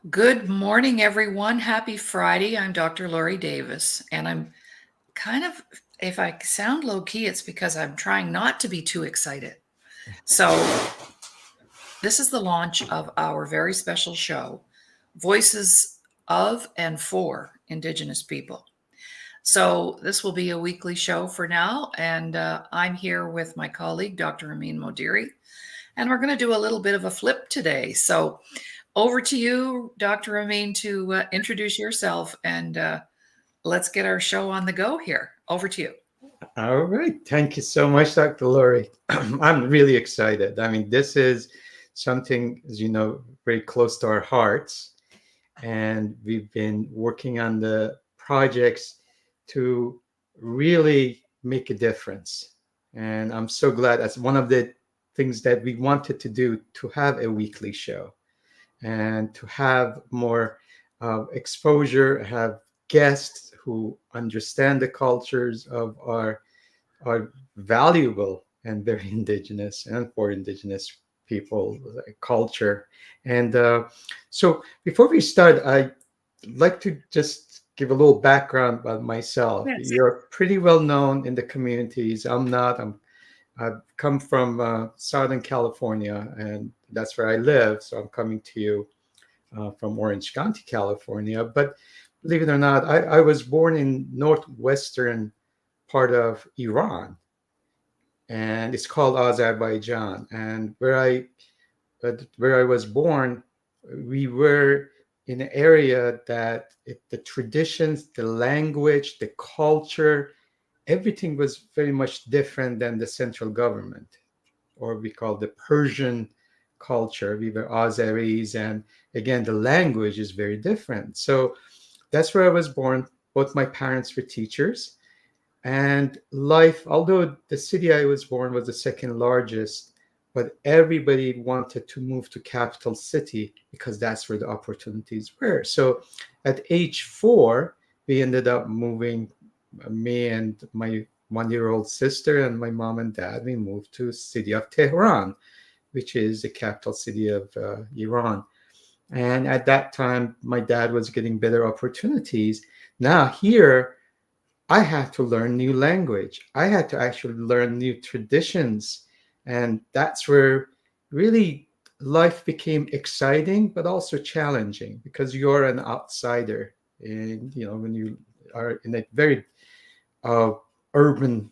Good morning, everyone. Happy Friday. I'm Dr. Laurie Davis, and I'm kind of, if I sound low key, it's because I'm trying not to be too excited. So, this is the launch of our very special show, Voices of and for Indigenous People. So, this will be a weekly show for now, and I'm here with my colleague, Dr. Ramin Modiri, and we're going to do a little bit of a flip today. So, over to you, Dr. Ramin, to introduce yourself and let's get our show on the go here. Over to you. All right. Thank you so much, Dr. Laurie. I'm really excited. I mean, this is something, as you know, very close to our hearts. And we've been working on the projects to really make a difference. And I'm so glad that's one of the things that we wanted to do, to have a weekly show and to have more exposure, have guests who understand the cultures of our valuable and very indigenous and for indigenous people culture. And so before we start, I'd like to just give a little background about myself. Yes. You're pretty well known in the communities. I'm not. I've come from Southern California, and that's where I live. So I'm coming to you from Orange County, California. But believe it or not, I was born in northwestern part of Iran, and it's called Azerbaijan. And where I was born, we were in an area that the traditions, the language, the culture, everything was very much different than the central government, or we call the Persian culture. We were Azeris, and again, the language is very different. So that's where I was born. Both my parents were teachers. And life, although the city I was born was the second largest, but everybody wanted to move to capital city because that's where the opportunities were. So at age 4, we ended up moving, me and my 1-year-old sister and my mom and dad, we moved to city of Tehran, which is the capital city of Iran. And at that time, my dad was getting better opportunities. Now here, I had to learn new language. I had to actually learn new traditions. And that's where really life became exciting, but also challenging because you're an outsider. And, when you are in a very uh, urban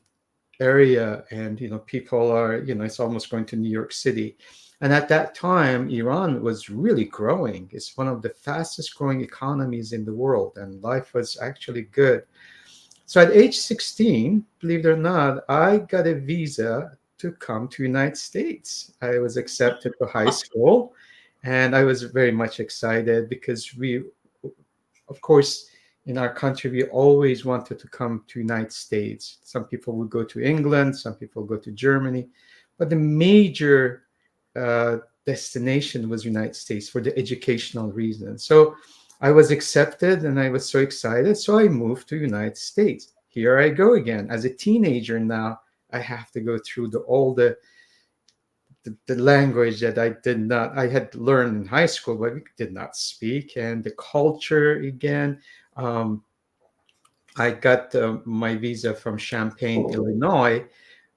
area and, people are, it's almost going to New York City. And at that time, Iran was really growing. It's one of the fastest growing economies in the world, and life was actually good. So at age 16, believe it or not, I got a visa to come to United States. I was accepted to high school, and I was very much excited because we, of course, in our country, we always wanted to come to United States. Some people would go to England, some people go to Germany, but the major destination was United States for the educational reasons. So I was accepted and I was so excited. So I moved to United States. Here I go again. As a teenager now, I have to go through all the language that I had learned in high school, but we did not speak, and the culture again. Um, I got my visa from Champaign, Illinois,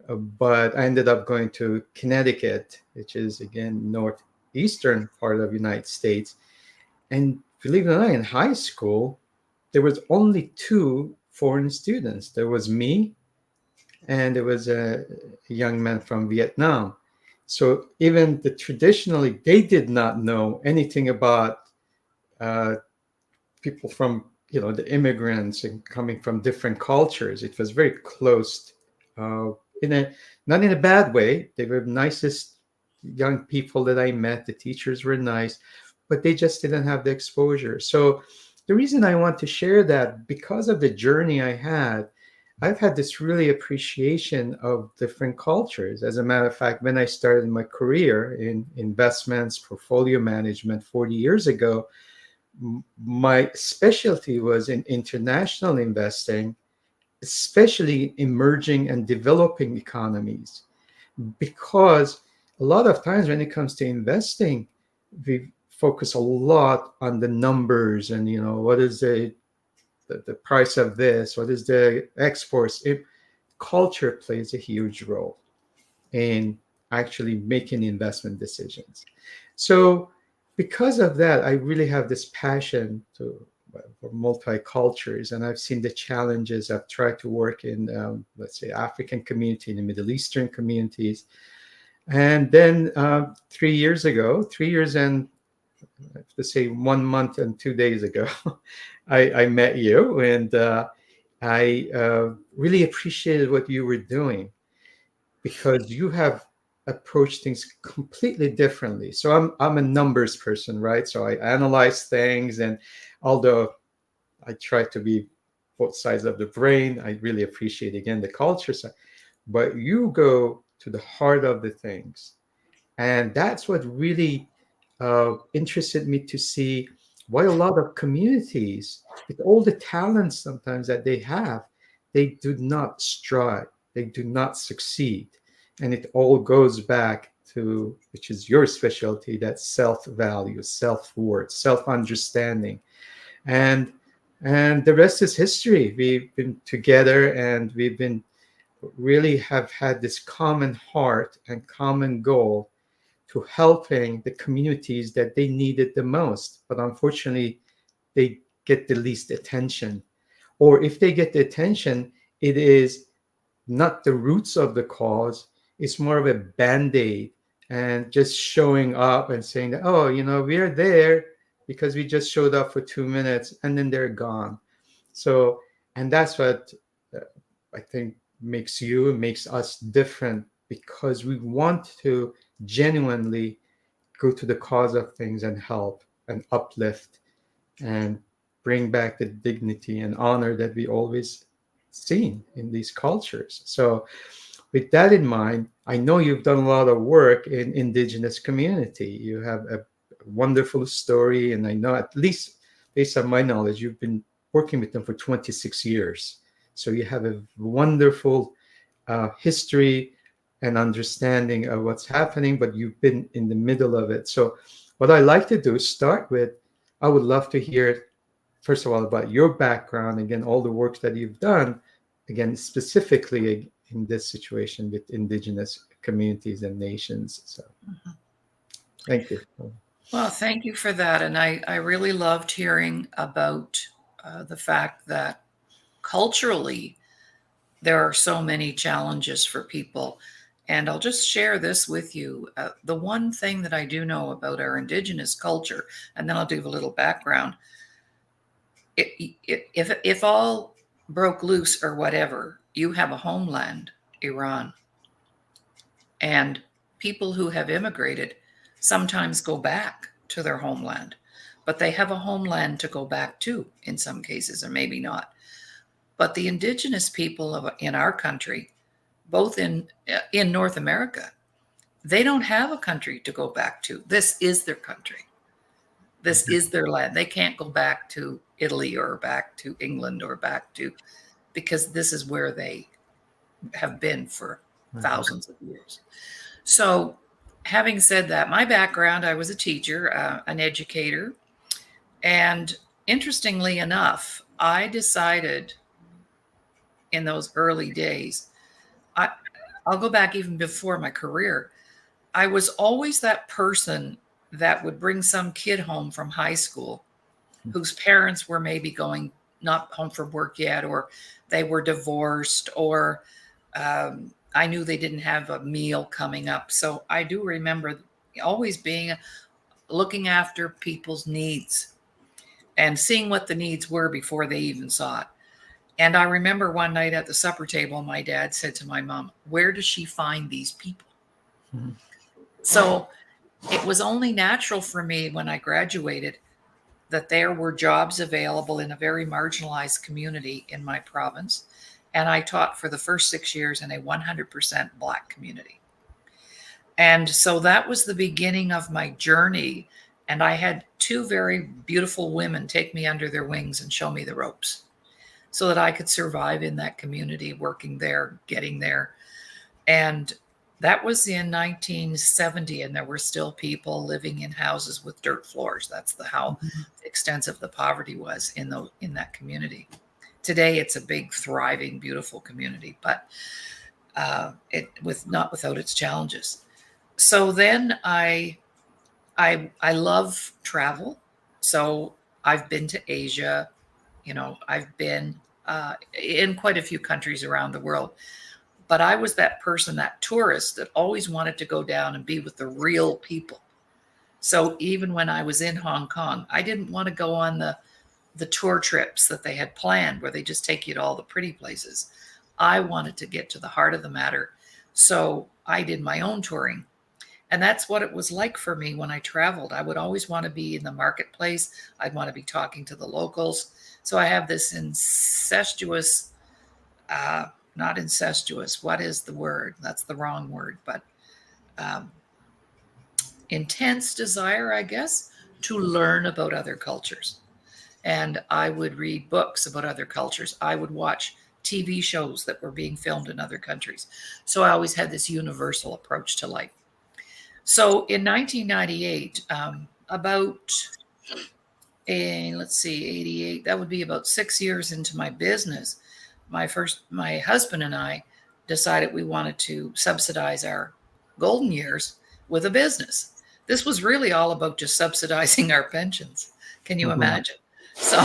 but I ended up going to Connecticut, which is again northeastern part of the United States. And believe it or not, in high school, there was only 2 foreign students. There was me, and there was a young man from Vietnam. So even traditionally, they did not know anything about uh, people from the immigrants and coming from different cultures. It was very closed, uh, in a not in a bad way. They were nicest young people that I met. The teachers were nice, but they just didn't have the exposure. So the reason I want to share that, because of the journey I had, I've had this really appreciation of different cultures. As a matter of fact, when I started my career in investments, portfolio management 40 years ago, my specialty was in international investing, especially emerging and developing economies. Because a lot of times when it comes to investing, we focus a lot on the numbers and, what is the price of this, what is the exports. Culture plays a huge role in actually making investment decisions. So because of that, I really have this passion for multicultures, and I've seen the challenges. I've tried to work in, let's say, African community, in the Middle Eastern communities, and then 3 years ago, 3 years and I have to say 1 month and 2 days ago, I met you, and I really appreciated what you were doing because you have approached things completely differently. So I'm a numbers person, right? So I analyze things, and although I try to be both sides of the brain, I really appreciate again the culture side. But you go to the heart of the things, and that's what really interested me to see why a lot of communities, with all the talents sometimes that they have, they do not strive, they do not succeed. And it all goes back to, which is your specialty, that self-value, self-worth, self-understanding. And and the rest is history. We've been together, and we've been really have had this common heart and common goal to helping the communities that they needed the most. But unfortunately, they get the least attention. Or if they get the attention, it is not the roots of the cause. It's more of a band-aid and just showing up and saying that, oh, we're there because we just showed up for 2 minutes and then they're gone. So, and that's what I think makes us different, because we want to genuinely go to the cause of things and help and uplift and bring back the dignity and honor that we always seen in these cultures. So with that in mind, I know you've done a lot of work in Indigenous community. You have a wonderful story, and I know, at least based on my knowledge, you've been working with them for 26 years. So you have a wonderful history and understanding of what's happening, but you've been in the middle of it. So what I like to do is start with, I would love to hear, first of all, about your background, again, all the work that you've done, again, specifically in this situation with Indigenous communities and nations. So thank you. Well, thank you for that. And I really loved hearing about the fact that culturally there are so many challenges for people. And I'll just share this with you. The one thing that I do know about our Indigenous culture, and then I'll give a little background. If all broke loose or whatever, you have a homeland, Iran. And people who have immigrated sometimes go back to their homeland, but they have a homeland to go back to in some cases, or maybe not. But the Indigenous people in our country, both in North America, they don't have a country to go back to. This is their country. This is their land. They can't go back to Italy or back to England or back to, because this is where they have been for thousands of years. So having said that, my background, I was a teacher, an educator. And interestingly enough, I decided in those early days, I'll go back even before my career. I was always that person that would bring some kid home from high school whose parents were maybe going not home from work yet, or they were divorced, or I knew they didn't have a meal coming up. So I do remember always being looking after people's needs and seeing what the needs were before they even saw it. And I remember one night at the supper table, my dad said to my mom, "Where does she find these people?" Mm-hmm. So it was only natural for me when I graduated that there were jobs available in a very marginalized community in my province. And I taught for the first 6 years in a 100% Black community. And so that was the beginning of my journey. And I had two very beautiful women take me under their wings and show me the ropes so that I could survive in that community, working there, getting there. And That was in 1970, and there were still people living in houses with dirt floors. That's how extensive the poverty was in that community. Today, it's a big, thriving, beautiful community, but it with not without its challenges. So then I love travel. So I've been to Asia. I've been in quite a few countries around the world. But I was that person, that tourist that always wanted to go down and be with the real people. So even when I was in Hong Kong, I didn't want to go on the tour trips that they had planned where they just take you to all the pretty places. I wanted to get to the heart of the matter. So I did my own touring. And that's what it was like for me when I traveled. I would always want to be in the marketplace. I'd want to be talking to the locals. So I have this incestuous, not incestuous, what is the word? That's the wrong word, but um, intense desire, I guess, to learn about other cultures. And I would read books about other cultures. I would watch TV shows that were being filmed in other countries. So I always had this universal approach to life. So in 1998, about let's see, 88, that would be about 6 years into my business. My husband and I decided we wanted to subsidize our golden years with a business. This was really all about just subsidizing our pensions. Can you Mhm. imagine? So,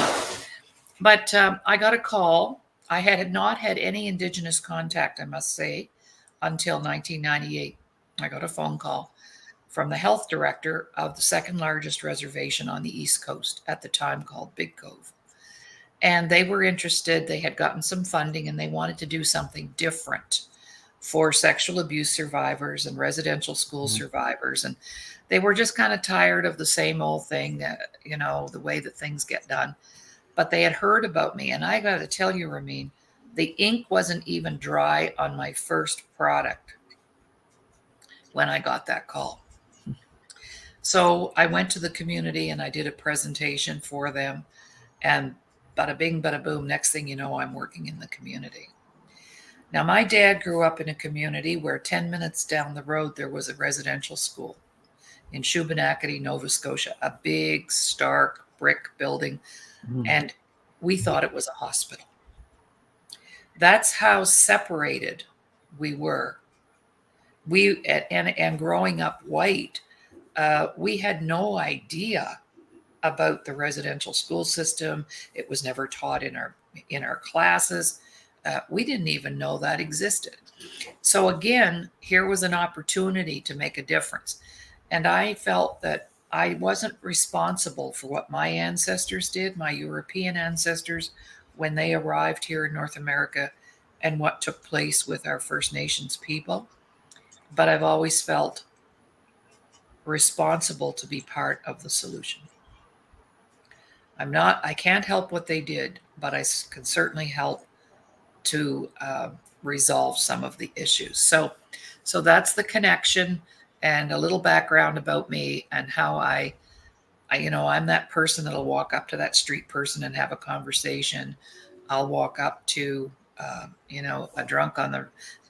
but I got a call. I had not had any Indigenous contact, I must say, until 1998. I got a phone call from the health director of the second largest reservation on the East Coast at the time, called Big Cove. And they were interested. They had gotten some funding and they wanted to do something different for sexual abuse survivors and residential school Mhm. survivors. And they were just kind of tired of the same old thing, the way that things get done. But they had heard about me. And I got to tell you, Ramin, the ink wasn't even dry on my first product when I got that call. So I went to the community and I did a presentation for them. And bada bing, bada boom, next thing you know, I'm working in the community. Now, my dad grew up in a community where 10 minutes down the road, there was a residential school in Shubenacadie, Nova Scotia, a big, stark brick building. Mhm. And we thought it was a hospital. That's how separated we were. And growing up white, we had no idea about the residential school system. It was never taught in our classes. We didn't even know that existed. So again, here was an opportunity to make a difference. And I felt that I wasn't responsible for what my ancestors did, my European ancestors, when they arrived here in North America and what took place with our First Nations people. But I've always felt responsible to be part of the solution. I can't help what they did, but I can certainly help to resolve some of the issues. So that's the connection and a little background about me and how I'm that person that'll walk up to that street person and have a conversation. I'll walk up to, a drunk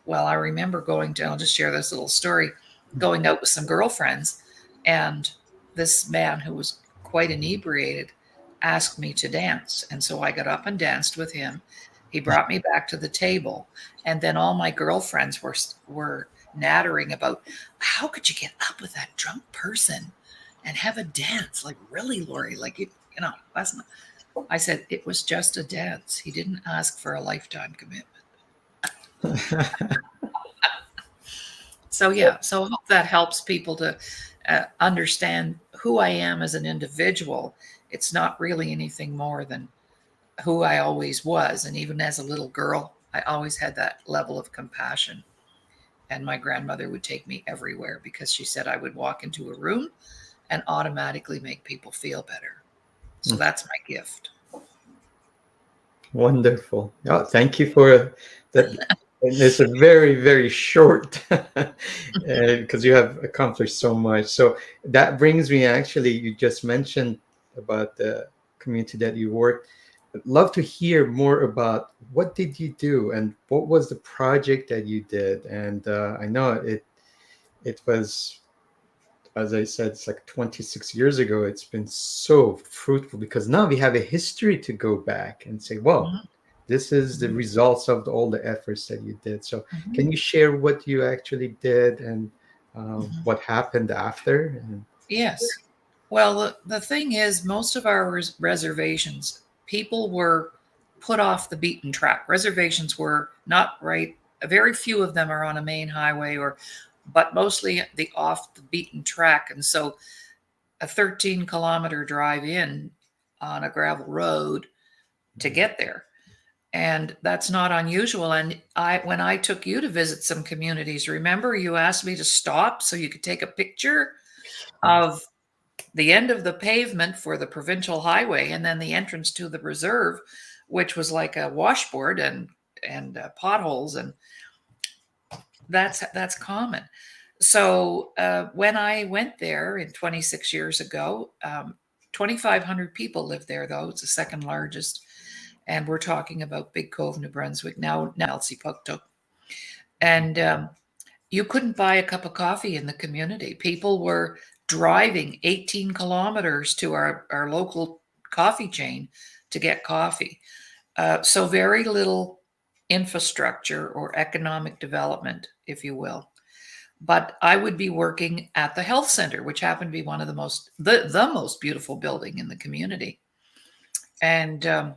well, I remember I'll just share this little story, going out with some girlfriends, and this man who was quite inebriated asked me to dance. And so I got up and danced with him. He brought me back to the table. And then all my girlfriends were nattering about, how could you get up with that drunk person and have a dance? Like, really, Laurie? Like, that's not. I said, it was just a dance. He didn't ask for a lifetime commitment. So, yeah, so I hope that helps people to understand who I am as an individual. It's not really anything more than who I always was. And even as a little girl, I always had that level of compassion. And my grandmother would take me everywhere because she said I would walk into a room and automatically make people feel better. So that's my gift. Wonderful. Oh, thank you for that. And it's a very, very short, because you have accomplished so much. So that brings me, actually, you just mentioned about the community that you worked. I'd love to hear more about what did you do and what was the project that you did. And I know it was, as I said, it's like 26 years ago. It's been so fruitful because now we have a history to go back and say, well, Mhm, this is the mhm, results of all the efforts that you did. So, mhm, can you share what you actually did and mhm. what happened after? And, Yes. Well, the thing is, most of our reservations, people were put off the beaten track. Reservations were not right. Very few of them are on a main highway, but mostly the off the beaten track. And so a 13-kilometer drive in on a gravel road to get there. And that's not unusual. And when I took you to visit some communities, remember you asked me to stop so you could take a picture of the end of the pavement for the provincial highway and then the entrance to the reserve, which was like a washboard and potholes, and that's common. So when I went there in 26 years ago, 2,500 people live there, though it's the second largest, and we're talking about Big Cove, New Brunswick, now Elsipogtog. And you couldn't buy a cup of coffee in the community. People were driving 18 kilometers to our local coffee chain to get coffee. So very little infrastructure or economic development, if you will. But I would be working at the health center, which happened to be one of the most beautiful building in the community. And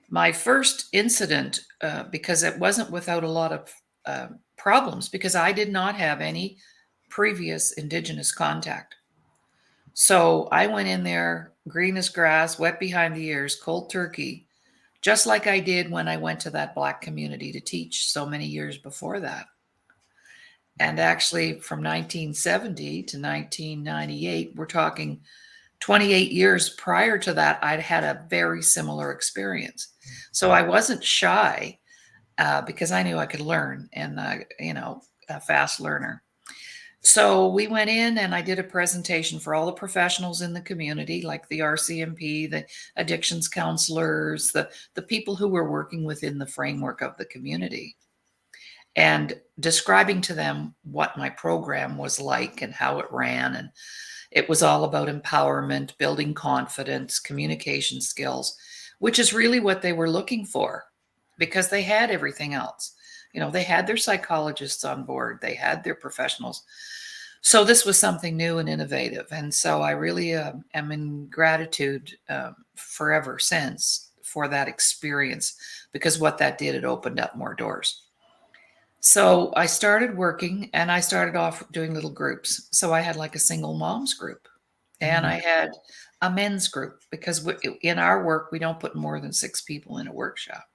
my first incident, because it wasn't without a lot of problems, because I did not have any previous Indigenous contact. So I went in there, green as grass, wet behind the ears, cold turkey, just like I did when I went to that Black community to teach so many years before that. And actually, from 1970 to 1998, we're talking 28 years prior to that, I'd had a very similar experience. So I wasn't shy because I knew I could learn and, a fast learner. So we went in and I did a presentation for all the professionals in the community, like the RCMP, the addictions counselors, the people who were working within the framework of the community, and describing to them what my program was like and how it ran. And it was all about empowerment, building confidence, communication skills, which is really what they were looking for because they had everything else. They had their psychologists on board, they had their professionals. So this was something new and innovative. And so I really am in gratitude forever since for that experience, because what that did, it opened up more doors. So I started working and I started off doing little groups. So I had like a single moms group and mm, I had a men's group because in our work, we don't put more than 6 people in a workshop.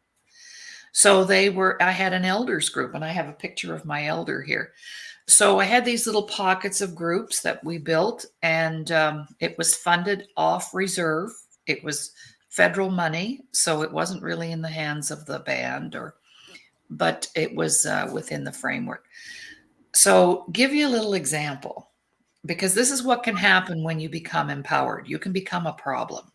So I had an elders group and I have a picture of my elder here. So I had these little pockets of groups that we built, and it was funded off reserve. It was federal money, so it wasn't really in the hands of the band, but it was within the framework. So, give you a little example, because this is what can happen when you become empowered. You can become a problem.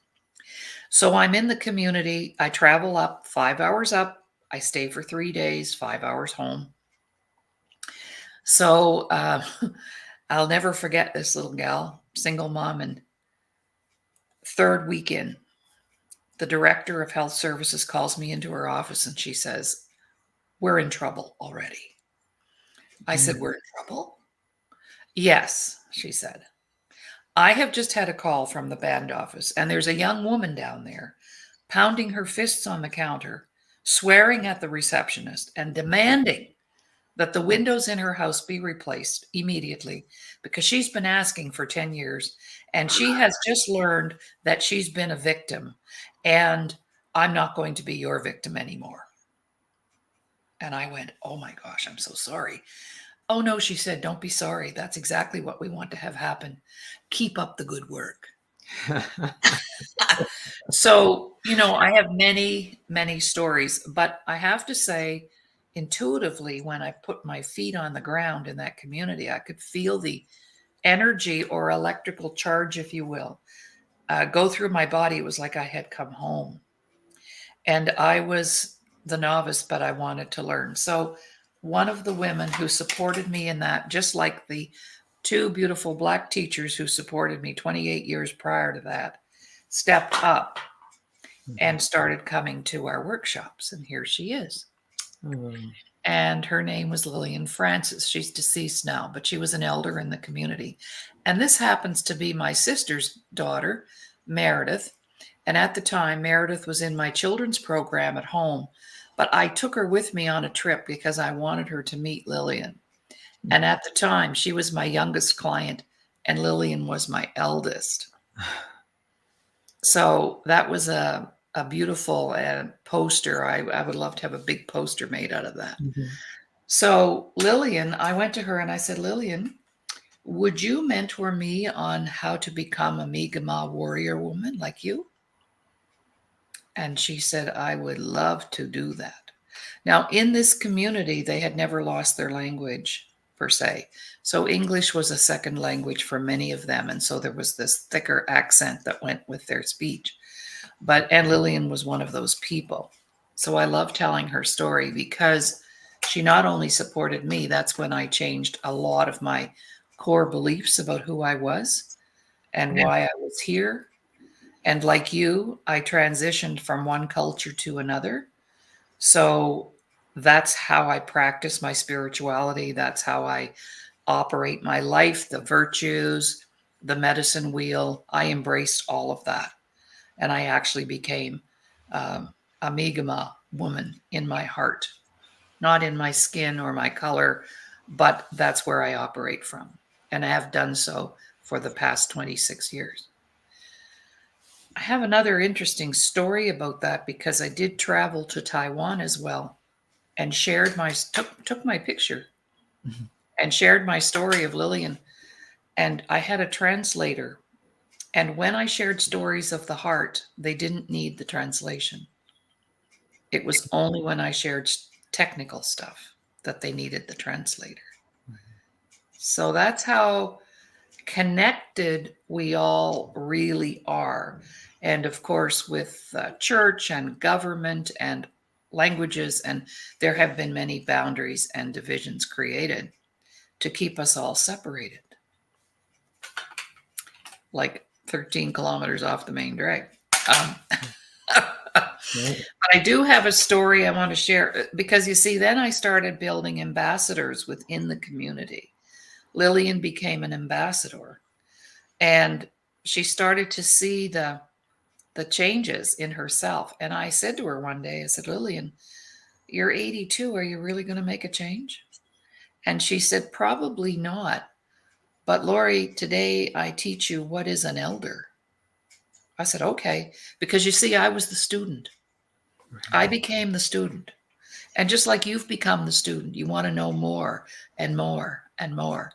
So, I'm in the community. I travel up 5 hours up. I stay for 3 days, 5 hours home. So, I'll never forget this little gal, single mom, and third weekend, the director of health services calls me into her office and she says, "We're in trouble already." I said, mm, "We're in trouble?" "Yes," she said. "I have just had a call from the band office, and there's a young woman down there pounding her fists on the counter, swearing at the receptionist, and demanding that the windows in her house be replaced immediately because she's been asking for 10 years and she has just learned that she's been a victim, and I'm not going to be your victim anymore." And I went, "Oh my gosh, I'm so sorry." "Oh no," she said, "don't be sorry. That's exactly what we want to have happen. Keep up the good work." So, I have many, many stories, but I have to say, intuitively, when I put my feet on the ground in that community, I could feel the energy or electrical charge, if you will, go through my body. It was like I had come home. And I was the novice, but I wanted to learn. So one of the women who supported me in that, just like the two beautiful Black teachers who supported me 28 years prior to that, stepped up and started coming to our workshops. And here she is. Um, And her name was Lillian Francis. She's deceased now, but she was an elder in the community. And this happens to be my sister's daughter, Meredith. And at the time, Meredith was in my children's program at home, but I took her with me on a trip because I wanted her to meet Lillian. And at the time, she was my youngest client, and Lillian was my eldest. So that was a beautiful poster. I would love to have a big poster made out of that. So Lillian, I went to her and I said, Lillian, would you mentor me on how to become a Mi'kmaq warrior woman like you? And she said, I would love to do that. Now, in this community, they had never lost their language per se. So English was a second language for many of them. And so there was this thicker accent that went with their speech. And Lillian was one of those people. So I love telling her story because she not only supported me, that's when I changed a lot of my core beliefs about who I was and why I was here. And like you, I transitioned from one culture to another. So that's how I practice my spirituality. That's how I operate my life, the virtues, the medicine wheel. I embraced all of that. And I actually became a Mi'kmaq woman in my heart, not in my skin or my color, but that's where I operate from. And I have done so for the past 26 years. I have another interesting story about that because I did travel to Taiwan as well and shared took my picture and shared my story of Lillian. And I had a translator. And when I shared stories of the heart, they didn't need the translation. It was only when I shared technical stuff that they needed the translator. So that's how connected we all really are. And of course, with church and government and languages, and there have been many boundaries and divisions created to keep us all separated, like 13 kilometers off the main drag. But I do have a story I want to share because you see, then I started building ambassadors within the community. Lillian became an ambassador, and she started to see the changes in herself. And I said to her one day, I said, Lillian, you're 82. Are you really going to make a change? And she said, probably not. But Laurie, today I teach you what is an elder. I said, okay, because you see, I was the student. I became the student. And just like you've become the student, you want to know more and more and more.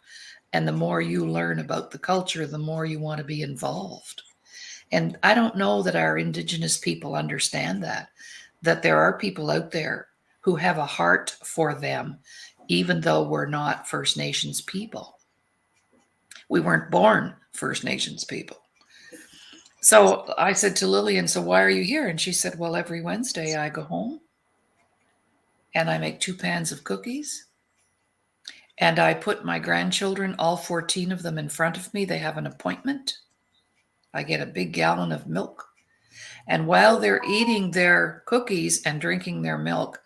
And the more you learn about the culture, the more you want to be involved. And I don't know that our Indigenous people understand that there are people out there who have a heart for them, even though we're not First Nations people. We weren't born First Nations people. So I said to Lillian, so why are you here? And she said, well, every Wednesday I go home and I make 2 pans of cookies. And I put my grandchildren, all 14 of them, in front of me. They have an appointment. I get a big gallon of milk. And while they're eating their cookies and drinking their milk,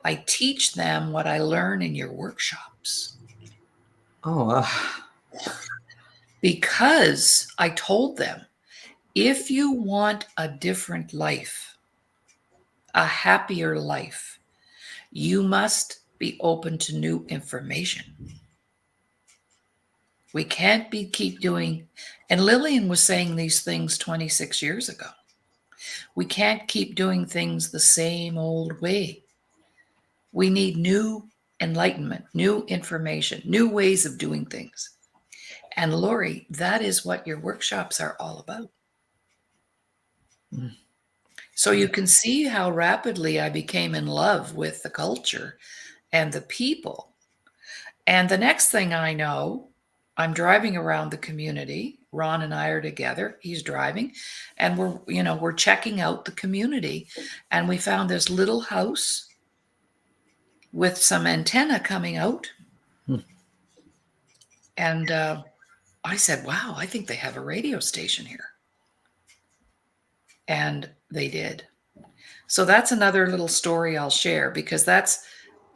I teach them what I learn in your workshops. Oh, Because I told them, if you want a different life, a happier life, you must be open to new information. We can't keep doing, and Lillian was saying these things 26 years ago. We can't keep doing things the same old way. We need new enlightenment, new information, new ways of doing things. And Laurie, that is what your workshops are all about. So you can see how rapidly I became in love with the culture and the people. And the next thing I know, I'm driving around the community. Ron and I are together. He's driving, and we're checking out the community. And we found this little house with some antenna coming out. Hmm. And I said, wow, I think they have a radio station here. And they did. So that's another little story I'll share, because that's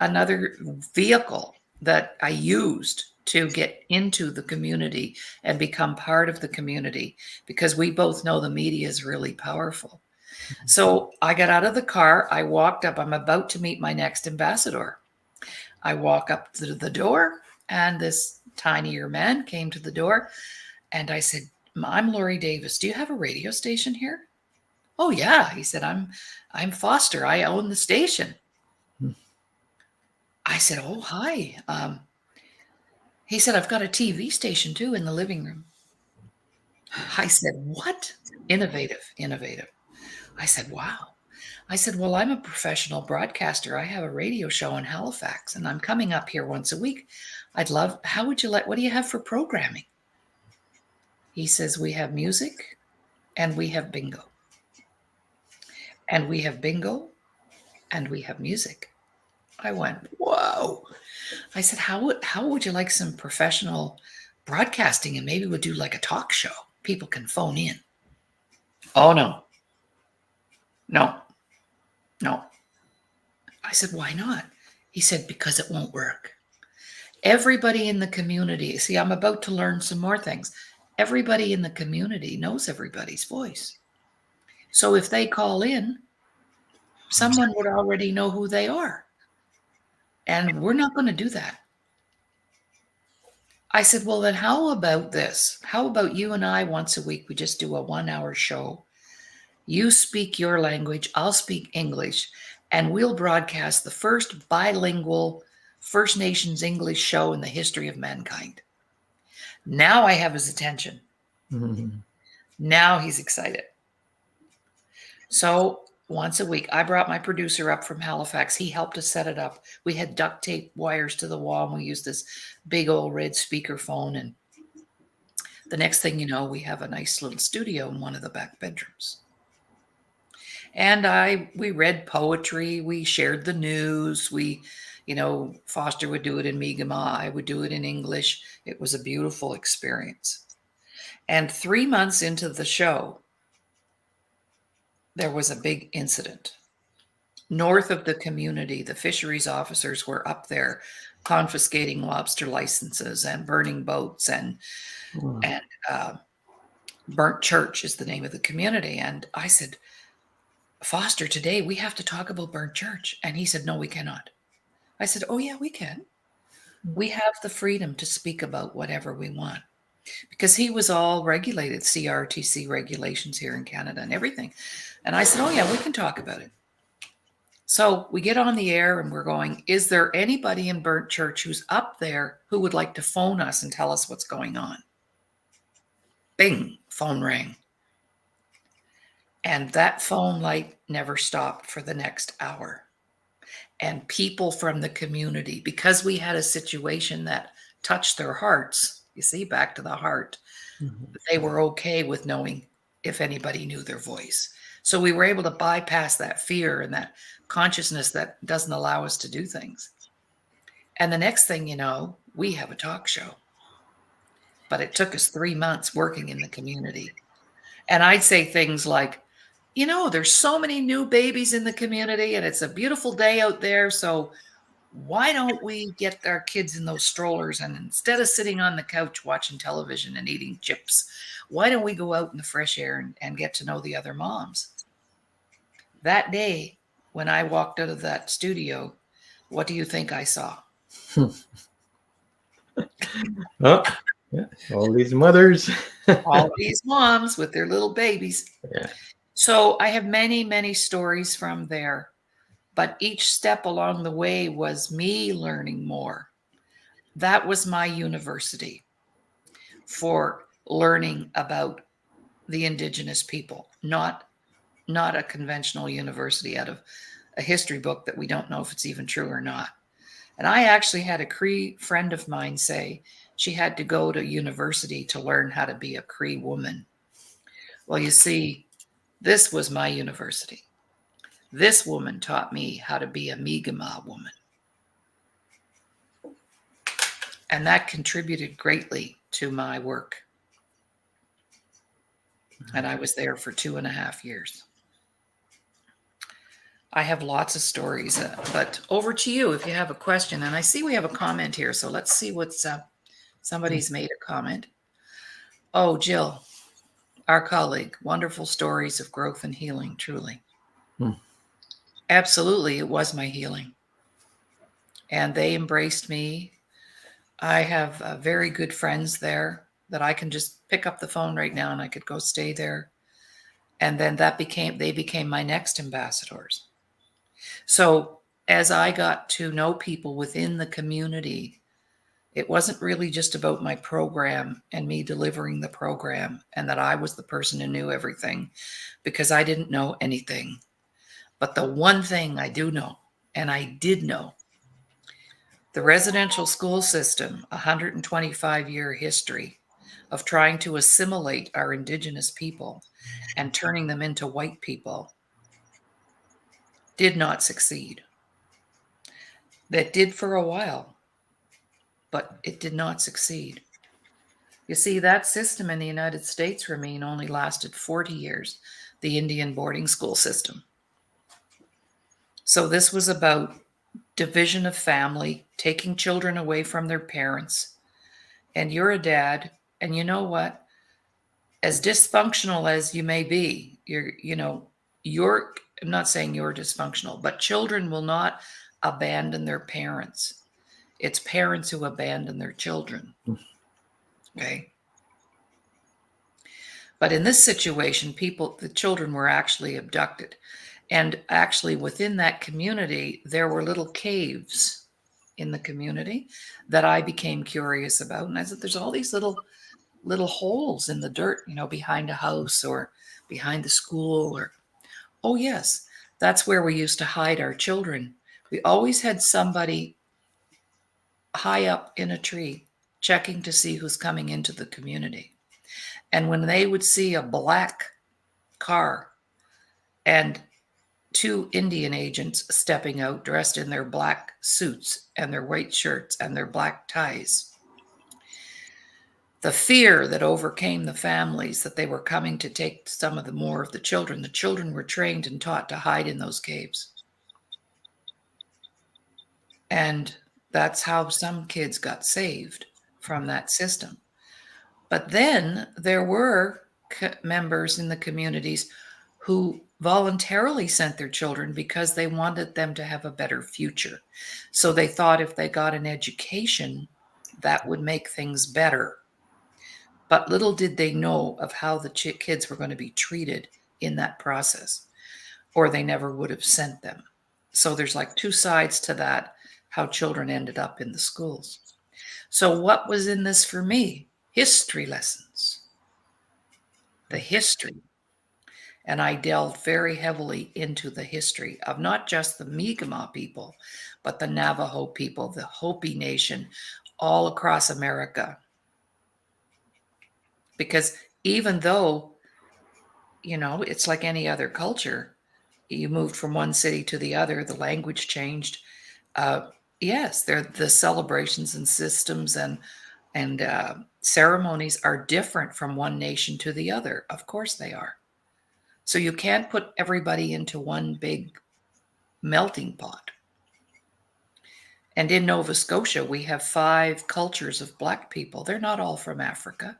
another vehicle that I used to get into the community and become part of the community, because we both know the media is really powerful. So I got out of the car. I walked up. I'm about to meet my next ambassador. I walk up to the door, and this tinier man came to the door, and I said, I'm Laurie Davis. Do you have a radio station here? Oh yeah. He said, I'm Foster. I own the station. I said, oh, hi. He said, I've got a TV station too in the living room. I said, what? Innovative, innovative. I said, wow. I said, well, I'm a professional broadcaster. I have a radio show in Halifax, and I'm coming up here once a week. What do you have for programming? He says, we have music and we have bingo. And we have bingo and we have music. I went, whoa. I said, how would you like some professional broadcasting, and maybe we'll do like a talk show? People can phone in. Oh, no. No. No. I said, why not? He said, because it won't work. Everybody in the community, see, I'm about to learn some more things. Everybody in the community knows everybody's voice. So if they call in, someone would already know who they are. And we're not going to do that. I said, well, then how about this? How about you and I once a week, we just do a 1-hour show. You speak your language, I'll speak English, and we'll broadcast the first bilingual First Nations English show in the history of mankind. Now I have his attention. Mm-hmm. Now he's excited. So once a week, I brought my producer up from Halifax. He helped us set it up. We had duct tape wires to the wall, and we used this big old red speakerphone. And the next thing you know, we have a nice little studio in one of the back bedrooms. And we read poetry. We shared the news. Foster would do it in Mi'kmaq. I would do it in English. It was a beautiful experience. And 3 months into the show, there was a big incident. North of the community, the fisheries officers were up there confiscating lobster licenses and burning boats, and Burnt Church is the name of the community. And I said, Foster, today we have to talk about Burnt Church. And he said, no, we cannot. I said, oh yeah, we can. We have the freedom to speak about whatever we want, because he was all regulated, CRTC regulations here in Canada and everything. And I said, oh yeah, we can talk about it. So we get on the air and we're going, is there anybody in Burnt Church who's up there who would like to phone us and tell us what's going on? Bing, phone rang. And that phone light never stopped for the next hour. And people from the community, because we had a situation that touched their hearts, you see, back to the heart, they were okay with knowing if anybody knew their voice. So we were able to bypass that fear and that consciousness that doesn't allow us to do things. And the next thing you know, we have a talk show. But it took us 3 months working in the community. And I'd say things like, there's so many new babies in the community, and it's a beautiful day out there. So why don't we get our kids in those strollers, and instead of sitting on the couch watching television and eating chips, why don't we go out in the fresh air and get to know the other moms? That day, when I walked out of that studio, what do you think I saw? Oh, yeah. All these mothers. All these moms with their little babies. Yeah. So I have many, many stories from there. But each step along the way was me learning more. That was my university for learning about the Indigenous people, not a conventional university out of a history book that we don't know if it's even true or not. And I actually had a Cree friend of mine say she had to go to university to learn how to be a Cree woman. Well, you see, this was my university. This woman taught me how to be a Mi'kmaq woman. And that contributed greatly to my work. And I was there for 2.5 years. I have lots of stories, but over to you if you have a question. And I see we have a comment here, so let's see what's somebody's made a comment. Oh, Jill, our colleague, wonderful stories of growth and healing, truly. Absolutely, it was my healing. And they embraced me. I have very good friends there that I can just pick up the phone right now and I could go stay there. And then they became my next ambassadors. So as I got to know people within the community, it wasn't really just about my program and me delivering the program and that I was the person who knew everything, because I didn't know anything. But the one thing I do know, and I did know, the residential school system, 125-year history of trying to assimilate our Indigenous people and turning them into white people, did not succeed. That did for a while, but it did not succeed. You see, that system in the United States, Ramin, only lasted 40 years, the Indian boarding school system. So this was about division of family, taking children away from their parents. And you're a dad, and you know what? As dysfunctional as you may be, I'm not saying you're dysfunctional, but children will not abandon their parents. It's parents who abandon their children. Okay. But in this situation, the children were actually abducted. And actually within that community, there were little caves in the community that I became curious about. And I said, there's all these little holes in the dirt, behind a house or behind the school oh yes, that's where we used to hide our children. We always had somebody high up in a tree checking to see who's coming into the community. And when they would see a black car and 2 Indian agents stepping out dressed in their black suits and their white shirts and their black ties, the fear that overcame the families that they were coming to take some of the more of the children were trained and taught to hide in those caves. And that's how some kids got saved from that system. But then there were members in the communities who voluntarily sent their children because they wanted them to have a better future. So they thought if they got an education, that would make things better. But little did they know of how the kids were going to be treated in that process, or they never would have sent them. So there's like 2 sides to that, how children ended up in the schools. So what was in this for me? History lessons. The history. And I delved very heavily into the history of not just the Mi'kmaq people, but the Navajo people, the Hopi Nation, all across America. Because even though, it's like any other culture, you moved from one city to the other, the language changed. Yes, the celebrations and systems and ceremonies are different from one nation to the other. Of course they are. So you can't put everybody into one big melting pot. And in Nova Scotia, we have 5 cultures of Black people. They're not all from Africa.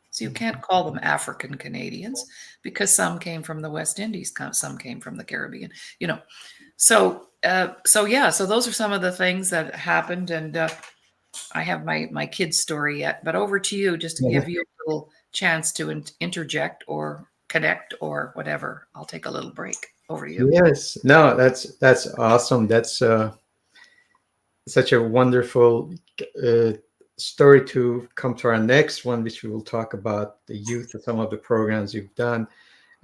So you can't call them African Canadians because some came from the West Indies, some came from the Caribbean, So those are some of the things that happened. And I have my kid's story yet, but over to you just to give you a little chance to interject or connect or whatever. I'll take a little break. Over to you. Yes, no, that's awesome. That's such a wonderful story to come to our next one, which we will talk about the youth and some of the programs you've done.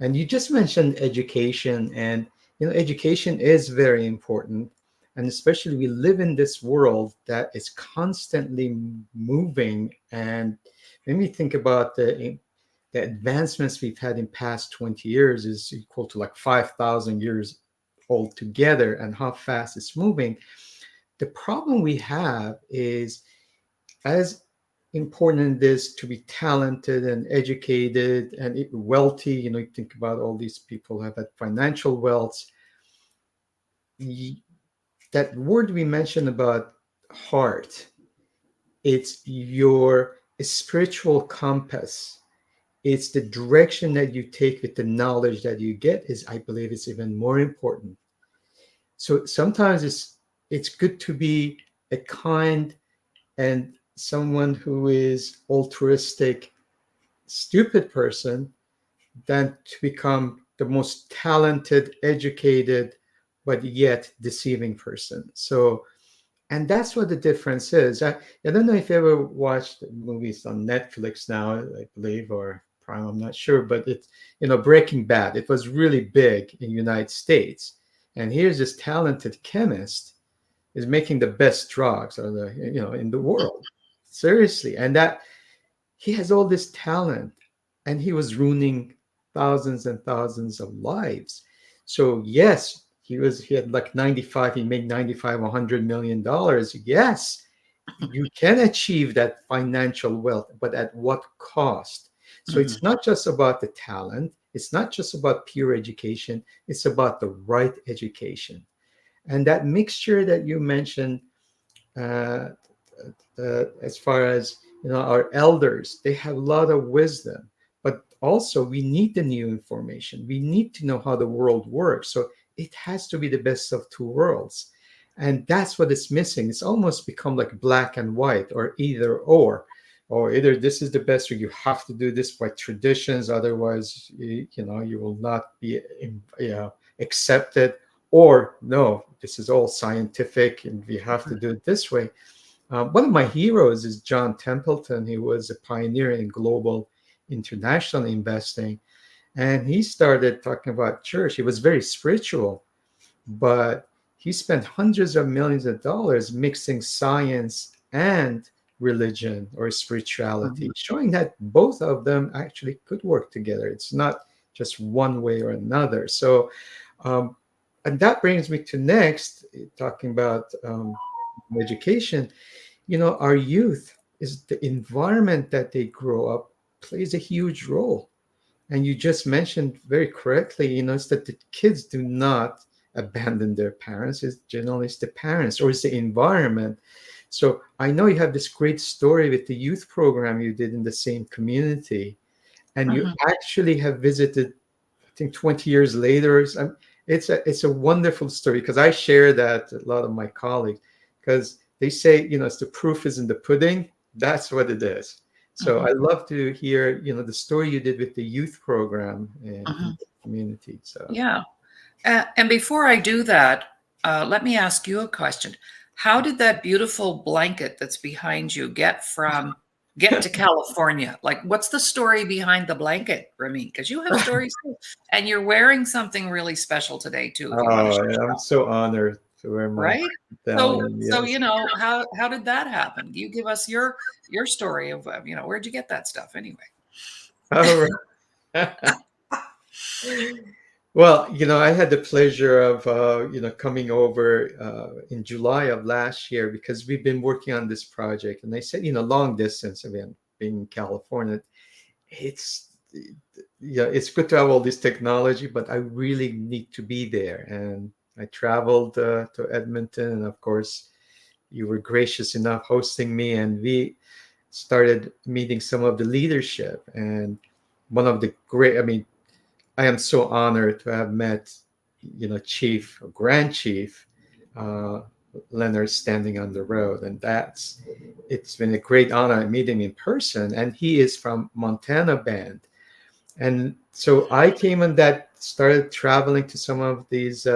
And you just mentioned education, and education is very important. And especially we live in this world that is constantly moving. And when we think about the advancements we've had in past 20 years is equal to like 5,000 years altogether, and how fast it's moving. The problem we have is as important it is to be talented and educated and wealthy, you think about all these people who have had financial wealth. That word we mentioned about heart, it's your spiritual compass. It's the direction that you take with the knowledge that you get is, I believe, is even more important. So sometimes it's good to be a kind and someone who is altruistic, stupid person than to become the most talented, educated, but yet deceiving person. So, and that's what the difference is. I don't know if you ever watched movies on Netflix now, I believe, or Prime, I'm not sure, but it's, Breaking Bad. It was really big in the United States. And here's this talented chemist is making the best drugs or in the world. Seriously. And that he has all this talent and he was ruining thousands and thousands of lives. So yes, he had like 95, he made 95, $100 million. Yes, you can achieve that financial wealth, but at what cost? So Mhm. it's not just about the talent, it's not just about pure education, it's about the right education. And that mixture that you mentioned, uh, as far as our elders, they have a lot of wisdom, but also we need the new information. We need to know how the world works. So it has to be the best of two worlds, and that's what is missing. It's almost become like black and white, or either or either this is the best, or you have to do this by traditions, otherwise you will not be accepted, or no, this is all scientific and we have to do it this way. One of my heroes is John Templeton. He was a pioneer in global international investing. And he started talking about church. He was very spiritual, but he spent hundreds of millions of dollars mixing science and religion or spirituality, Mhm. showing that both of them actually could work together. It's not just one way or another. So, um, and that brings me to next, talking about education. Our youth, is the environment that they grow up plays a huge role. And you just mentioned very correctly, it's that the kids do not abandon their parents. It's generally it's the parents or it's the environment. So I know you have this great story with the youth program you did in the same community, and you Mhm. actually have visited, I think 20 years later. It's a wonderful story because I share that with a lot of my colleagues, because they say, it's the proof is in the pudding. That's what it is. So I Mhm. love to hear, the story you did with the youth program in Mhm. the community. So Yeah. And before I do that, let me ask you a question. How did that beautiful blanket that's behind you get to California? Like, what's the story behind the blanket, Ramin? Because you have stories too, and you're wearing something really special today too. If you want to oh, share, I'm so honored to wear my right? So, medallion. so Yes. how did that happen? You give us your story of where'd you get that stuff anyway? All right. Well, I had the pleasure of, coming over in July of last year because we've been working on this project. And they said, long distance, again, being in California, it's, it's good to have all this technology, but I really need to be there. And I traveled to Edmonton. And of course, you were gracious enough hosting me. And we started meeting some of the leadership. And one of the great, I mean, I am so honored to have met, Chief, Grand Chief uh, Leonard standing on the road, and it's been a great honor meeting him in person. And he is from Montana Band, and so I came on that, started traveling to some of these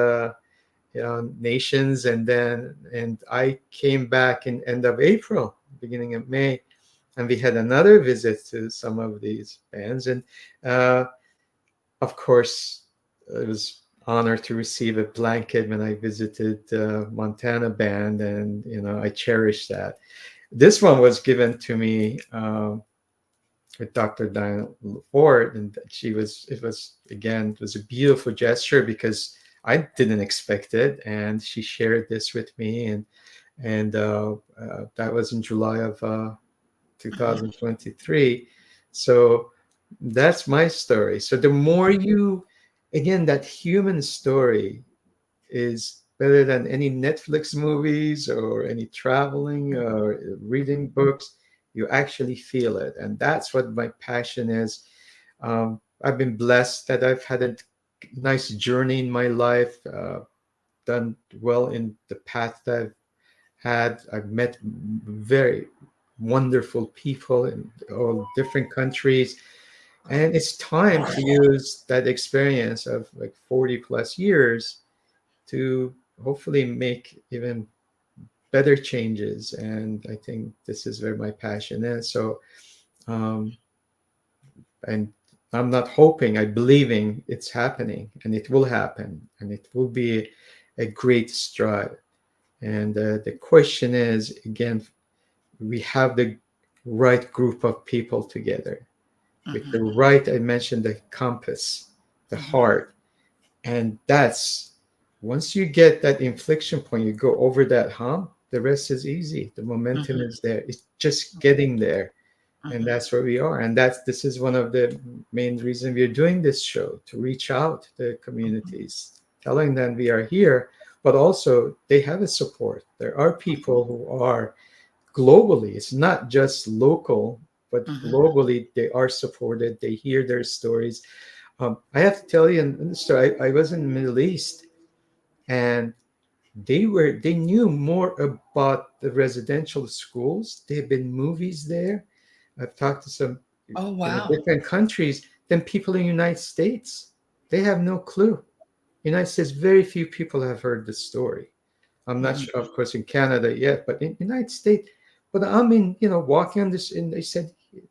nations, and I came back in end of April, beginning of May, and we had another visit to some of these bands, and. Of course, it was honored to receive a blanket when I visited Montana Band, and I cherish that. This one was given to me with Dr. Diane Ford, and she was. It was again, it was a beautiful gesture because I didn't expect it, and she shared this with me, and And that was in July of Mhm. 2023. So that's my story. So the more you, again, that human story is better than any Netflix movies or any traveling or reading books. You actually feel it. And that's what my passion is. I've been blessed that I've had a nice journey in my life, done well in the path that I've had. I've met very wonderful people in all different countries. And it's time to use that experience of like 40 plus years to hopefully make even better changes. And I think this is where my passion is. So, um, and I'm not hoping, I'm believing it's happening and it will happen and it will be a great stride. And the question is again, we have the right group of people together with the Mhm. right, I mentioned the compass, the Mhm. heart. And that's once you get that inflection point, you go over that hump, the rest is easy. The momentum Mhm. is there. It's just getting there. And Mhm. that's where we are. And this is one of the main reasons we're doing this show, to reach out to the communities, telling them we are here, but also they have a support. There are people who are globally, it's not just local, but Mhm. globally they are supported. They hear their stories. I have to tell you, in the story, I was in the Middle East, and they knew more about the residential schools. There have been movies there. I've talked to some Oh, wow. different countries than people in the United States. They have no clue. United States, very few people have heard the story. I'm not Mhm. sure, of course, in Canada yet, but in United States. But I mean, walking on this, and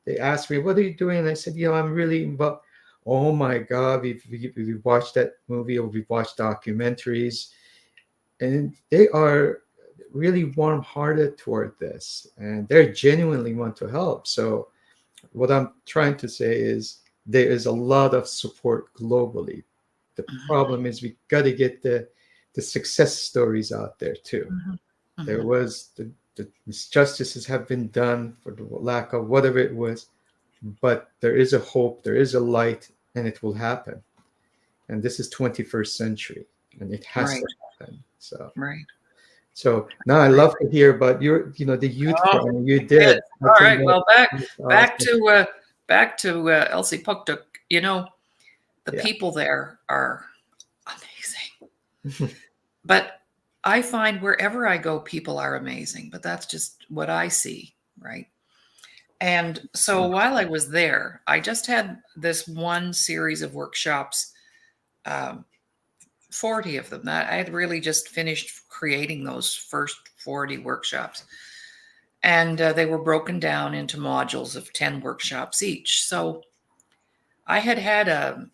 they asked me, "What are you doing?" And I said, "I'm really involved." Oh my God, we've watched that movie, or we've watched documentaries, and they are really warm-hearted toward this, and they genuinely want to help. So what I'm trying to say is there is a lot of support globally. The Mhm. problem is we got to get the success stories out there too. Mhm. There Mhm. was the misjustices have been done for the lack of whatever it was, but there is a hope, there is a light, and it will happen. And this is 21st century, and it has Right. to happen. Right. So now I Right. love to hear about the youth Oh, program you kids. did. I All think right. Well, that's back awesome. to Elsie Puktuk. The Yeah. people there are amazing. But I find wherever I go, people are amazing. But that's just what I see, right? And so while I was there, I just had this one series of workshops, um, 40 of them. That I had really just finished creating those first 40 workshops. And they were broken down into modules of 10 workshops each. So I had had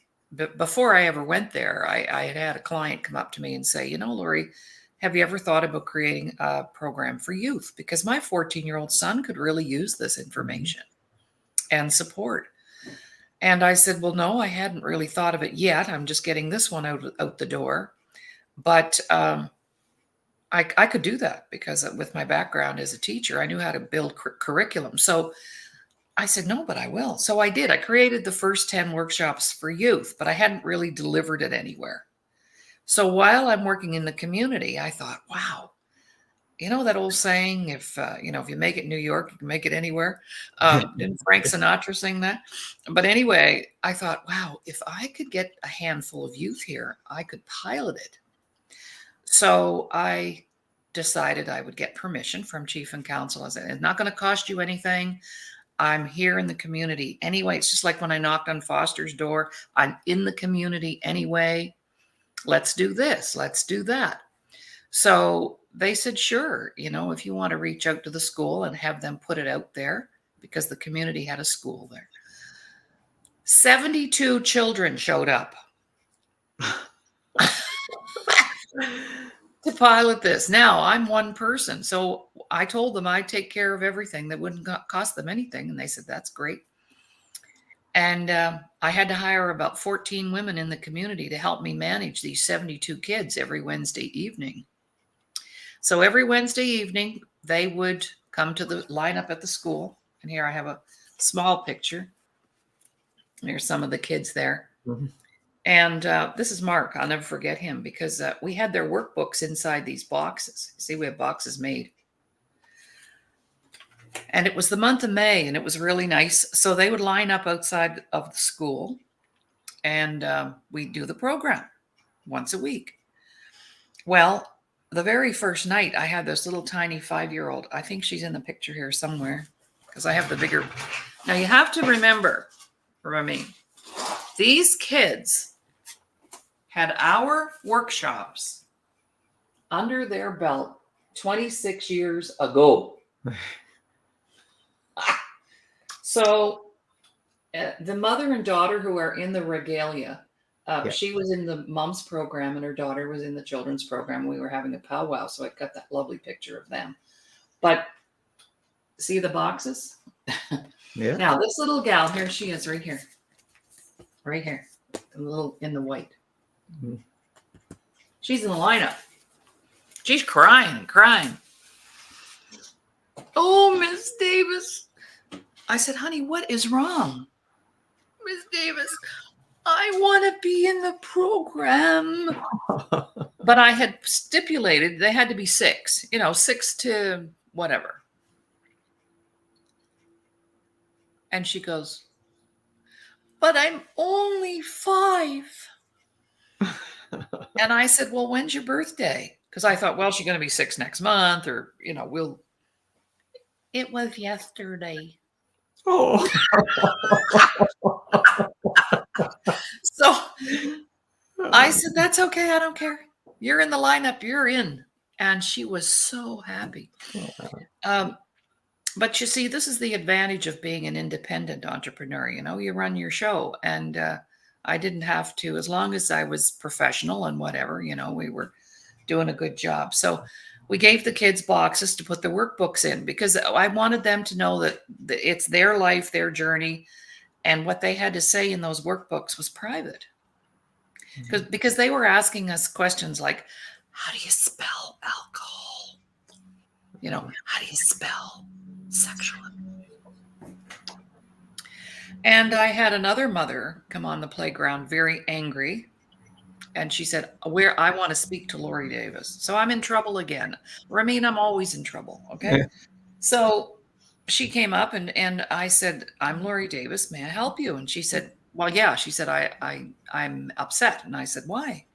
before I ever went there, I had had a client come up to me and say, Lori, have you ever thought about creating a program for youth? Because my 14-year-old son could really use this Mhm. information and support. And I said, well, no, I hadn't really thought of it yet. I'm just getting this one out the door. But I could do that because with my background as a teacher, I knew how to build curriculum. So I said, no, but I will. So I did. I created the first 10 workshops for youth, but I hadn't really delivered it anywhere. So while I'm working in the community, I thought, wow, that old saying, if you make it in New York, you can make it anywhere. Didn't Frank Sinatra sing that? But anyway, I thought, wow, if I could get a handful of youth here, I could pilot it. So I decided I would get permission from chief and council. I said, it's not going to cost you anything. I'm here in the community anyway. It's just like when I knocked on Foster's door. I'm in the community anyway. Let's do this. Let's do that. So they said, sure, if you want to reach out to the school and have them put it out there, because the community had a school there. 72 children showed up to pilot this. Now I'm one person. So I told them I'd take care of everything that wouldn't cost them anything. And they said, that's great. And I had to hire about 14 women in the community to help me manage these 72 kids every Wednesday evening. So every Wednesday evening, they would come to the lineup at the school. And here I have a small picture. There's some of the kids there. Mhm. And this is Mark. I'll never forget him because we had their workbooks inside these boxes. See, we have boxes made. And it was the month of May, and it was really nice. So they would line up outside of the school, and we'd do the program once a week. Well, the very first night, I had this little tiny 5-year-old. I think she's in the picture here somewhere because I have the bigger. Now, you have to remember, Ramin, these kids had our workshops under their belt 26 years ago. So the mother and daughter who are in the regalia, Yeah. she was in the mom's program and her daughter was in the children's program. We were having a powwow, so I got that lovely picture of them. But see the boxes? Yeah. Now, this little gal, here she is right here. Right here. A little in the white. Mhm. She's in the lineup. She's crying. Oh, Miss Davis. I said, honey, what is wrong? Miss Davis, I want to be in the program. But I had stipulated they had to be 6, 6 to whatever. And she goes, but I'm only 5. And I said, well, when's your birthday? Because I thought, well, she's going to be 6 next month, or, it was yesterday. Oh. So I said, that's okay. I don't care. You're in the lineup. You're in. And she was so happy. But you see, this is the advantage of being an independent entrepreneur. You run your show. And I didn't have to, as long as I was professional and whatever, we were doing a good job. So we gave the kids boxes to put the workbooks in because I wanted them to know that it's their life, their journey. And what they had to say in those workbooks was private. Because they were asking us questions like, how do you spell alcohol? How do you spell sexual? And I had another mother come on the playground very angry. And she said, I want to speak to Laurie Davis. So I'm in trouble again. Ramin, I'm always in trouble. Okay. Yeah. So she came up and I said, I'm Laurie Davis. May I help you? And she said, well, yeah. She said, I'm upset. And I said, why?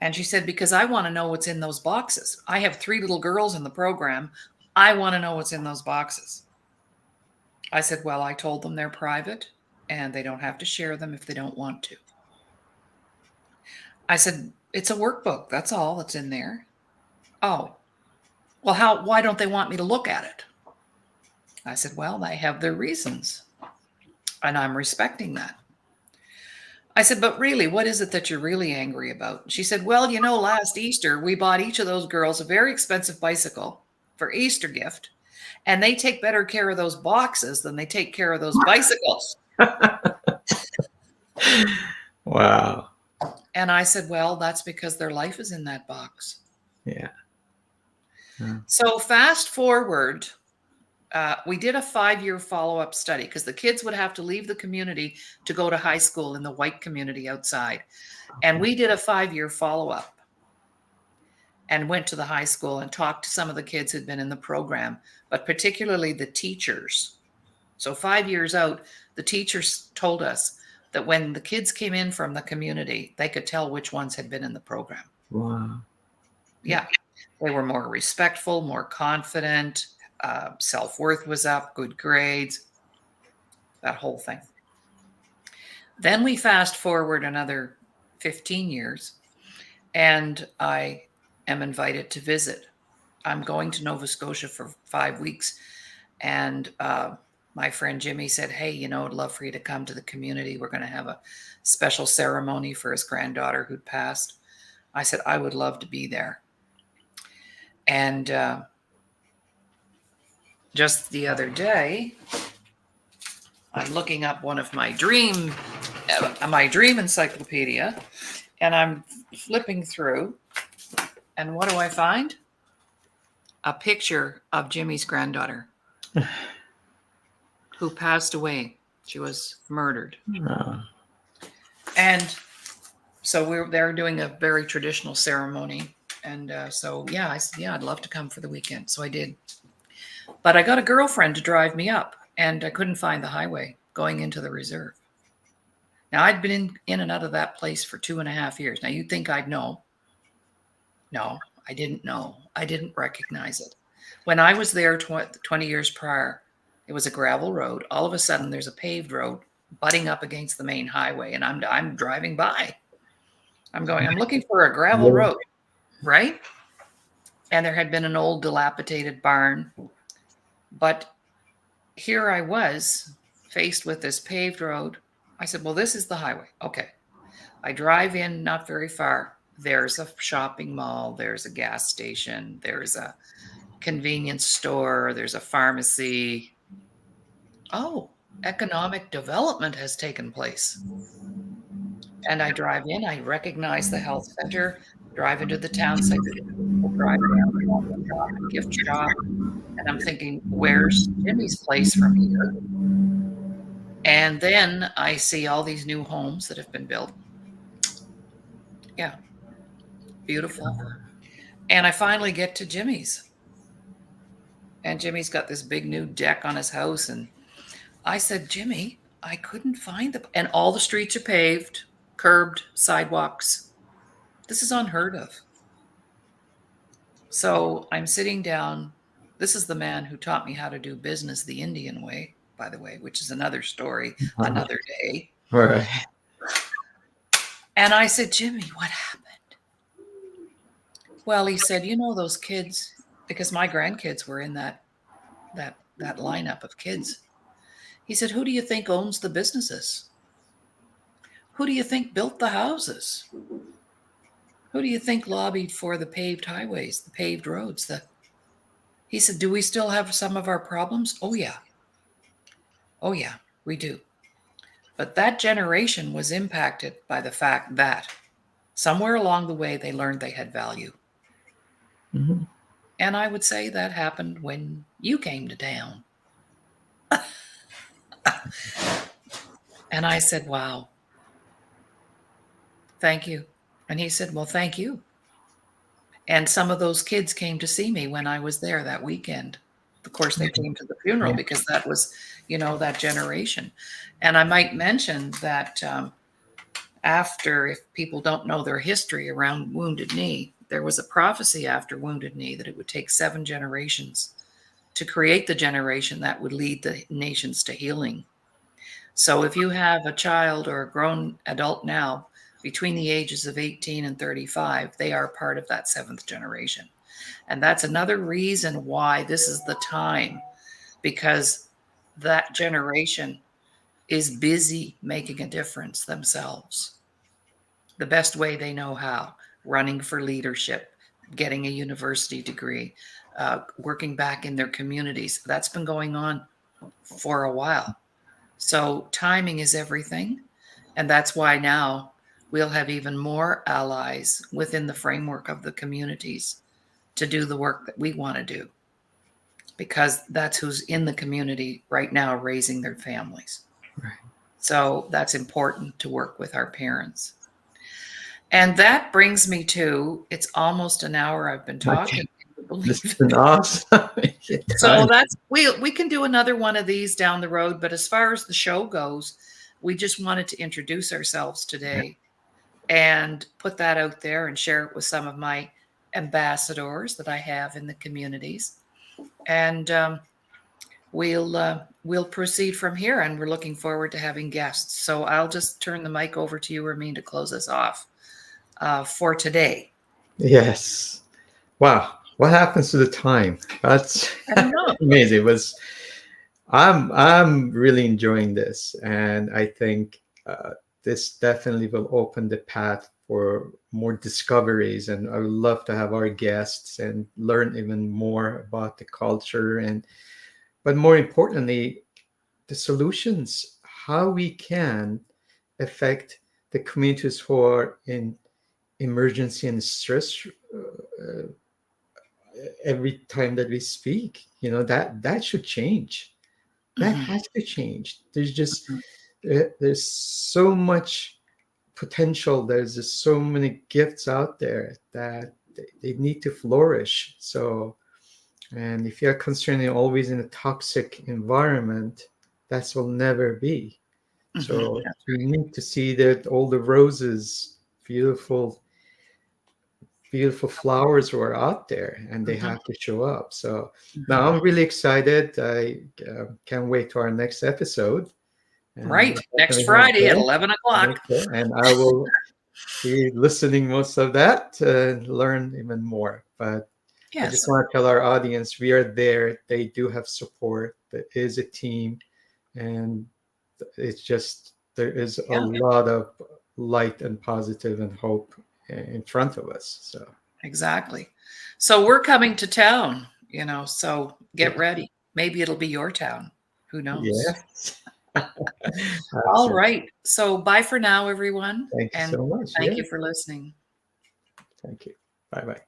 And she said, because I want to know what's in those boxes. I have 3 little girls in the program. I want to know what's in those boxes. I said, well, I told them they're private and they don't have to share them if they don't want to. I said, it's a workbook. That's all that's in there. Oh, well, why don't they want me to look at it? I said, well, they have their reasons and I'm respecting that. I said, but really, what is it that you're really angry about? She said, well, last Easter, we bought each of those girls a very expensive bicycle for Easter gift. And they take better care of those boxes than they take care of those bicycles. Wow. And I said, well, that's because their life is in that box. Yeah. So fast forward, we did a 5-year follow-up study because the kids would have to leave the community to go to high school in the white community outside. And we did a 5-year follow-up and went to the high school and talked to some of the kids who'd been in the program, but particularly the teachers. So 5 years out, the teachers told us that when the kids came in from the community, they could tell which ones had been in the program. Wow. Yeah. They were more respectful, more confident, self-worth was up, good grades, that whole thing. Then we fast forward another 15 years, and I am invited to visit. I'm going to Nova Scotia for 5 weeks, and my friend Jimmy said, hey, I'd love for you to come to the community. We're going to have a special ceremony for his granddaughter who'd passed. I said, I would love to be there. And just the other day, I'm looking up one of my dream encyclopedia, and I'm flipping through, and what do I find? a picture of Jimmy's granddaughter who passed away. She was murdered. Oh, And so they're doing a very traditional ceremony. And so, yeah, I said, yeah, I'd love to come for the weekend. So I did. But I got a girlfriend to drive me up, and I couldn't find the highway going into the reserve. Now, I'd been in and out of that place for 2.5 years. Now, you'd think I'd know. No, I didn't know. I didn't recognize it. When I was there 20 years prior, it was a gravel road. All of a sudden, there's a paved road butting up against the main highway, and I'm driving by. I'm looking for a gravel yeah. road, right? And there had been an old dilapidated barn. But here I was faced with this paved road. I said, well, this is the highway. Okay. I drive in not very far. There's a shopping mall. There's a gas station. There's a convenience store. There's a pharmacy. Oh, economic development has taken place. And I drive in. I recognize the health center, drive into the town center, drive around the shop and gift shop. And I'm thinking, where's Jimmy's place from here? And then I see all these new homes that have been built. Yeah, beautiful. And I finally get to Jimmy's. And Jimmy's got this big new deck on his house. And I said, Jimmy, I couldn't find and all the streets are paved, curbed, sidewalks. This is unheard of. So I'm sitting down. This is the man who taught me how to do business the Indian way, by the way, which is another story, another day. All right. And I said, Jimmy, what happened? Well, he said, you know, those kids, because my grandkids were in that lineup of kids. He said, who do you think owns the businesses? Who do you think built the houses? Who do you think lobbied for the paved highways, the paved roads? He said, do we still have some of our problems? Oh, yeah. Oh, yeah, we do. But that generation was impacted by the fact that somewhere along the way, they learned they had value. Mm-hmm. And I would say that happened when you came to town. And I said, wow, thank you. And he said, well, thank you. And some of those kids came to see me when I was there that weekend. Of course, they came to the funeral because that was, you know, that generation. And I might mention that after, if people don't know their history around Wounded Knee, there was a prophecy after Wounded Knee that it would take 7 generations to create the generation that would lead the nations to healing. So if you have a child or a grown adult now between the ages of 18 and 35, they are part of that 7th generation. And that's another reason why this is the time, because that generation is busy making a difference themselves. The best way they know how, running for leadership, getting a university degree, working back in their communities. That's been going on for a while. So timing is everything. And that's why now we'll have even more allies within the framework of the communities to do the work that we want to do, because that's who's in the community right now raising their families. Right. So that's important to work with our parents. And that brings me to, it's almost an hour I've been talking. This has been awesome. So we can do another one of these down the road. But as far as the show goes, we just wanted to introduce ourselves today and put that out there and share it with some of my ambassadors that I have in the communities. And we'll proceed from here. And we're looking forward to having guests. So I'll just turn the mic over to you, Ramin, to close us off for today. Yes. Wow. What happens to the time? That's amazing. I'm really enjoying this, and I think this definitely will open the path for more discoveries. And I would love to have our guests and learn even more about the culture, but more importantly, the solutions, how we can affect the communities who are in emergency and stress every time that we speak. That should change. That Mhm. has to change. There's so much potential. There's just so many gifts out there that they need to flourish. So, and if you're constantly always in a toxic environment, that will never be. Mhm. So That's you right. need to see that all the roses, beautiful, beautiful flowers were out there, and they Mhm. have to show up. So now Mhm. I'm really excited. I can't wait to our next episode, and Right. we'll Next definitely have Friday at 11 o'clock. and I will be listening most of that to learn even more. But I just Yes. want to tell our audience we are there. They do have support. There is a team, and it's just there is a Yeah, lot of light and positive and hope in front of us. So exactly. So we're coming to town, so get yeah, ready. Maybe it'll be your town. Who knows? yes, All absolutely. right. So bye for now, everyone. Thank you And so much. thank Yeah, you for listening. thank you. Bye bye.